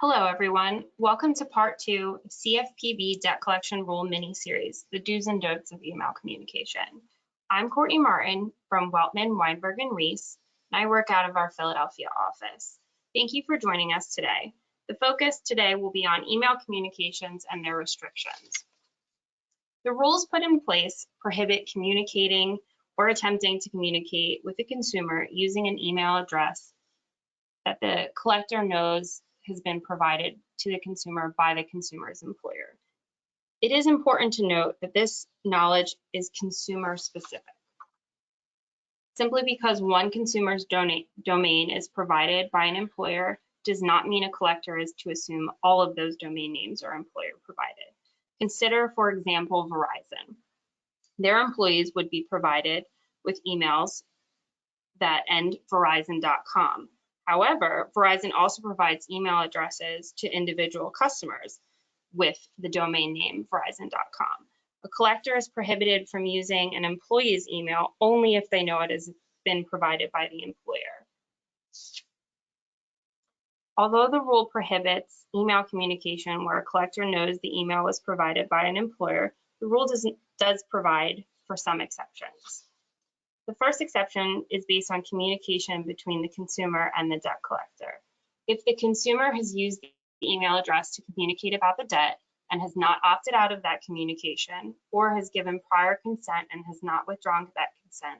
Hello, everyone. Welcome to part 2 of CFPB Debt Collection Rule mini-series, the do's and don'ts of email communication. I'm Courtney Martin from Weltman, Weinberg & Reese, and I work out of our Philadelphia office. Thank you for joining us today. The focus today will be on email communications and their restrictions. The rules put in place prohibit communicating or attempting to communicate with a consumer using an email address that the collector knows has been provided to the consumer by the consumer's employer. It is important to note that this knowledge is consumer specific. Simply because one consumer's domain is provided by an employer does not mean a collector is to assume all of those domain names are employer provided. Consider, for example, Verizon. Their employees would be provided with emails that end verizon.com. However, Verizon also provides email addresses to individual customers with the domain name verizon.com. A collector is prohibited from using an employee's email only if they know it has been provided by the employer. Although the rule prohibits email communication where a collector knows the email was provided by an employer, the rule does provide for some exceptions. The first exception is based on communication between the consumer and the debt collector. If the consumer has used the email address to communicate about the debt and has not opted out of that communication or has given prior consent and has not withdrawn that consent,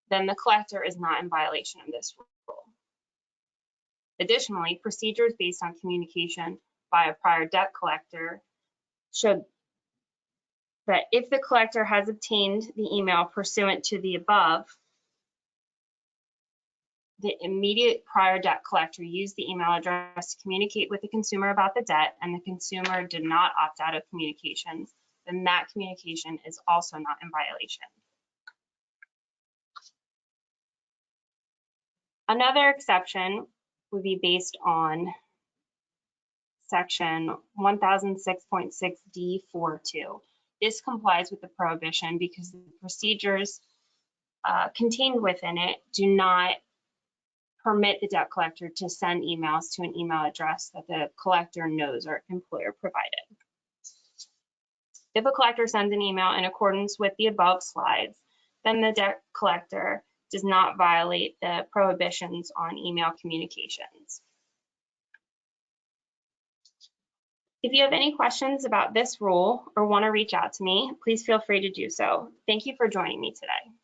then the collector is not in violation of this rule. Additionally, procedures based on communication by a prior debt collector should that if the collector has obtained the email pursuant to the above, the immediate prior debt collector used the email address to communicate with the consumer about the debt and the consumer did not opt out of communications, then that communication is also not in violation. Another exception would be based on section 1006.6D42. This complies with the prohibition because the procedures contained within it do not permit the debt collector to send emails to an email address that the collector knows are employer provided. If a collector sends an email in accordance with the above slides, then the debt collector does not violate the prohibitions on email communications. If you have any questions about this rule or want to reach out to me, please feel free to do so. Thank you for joining me today.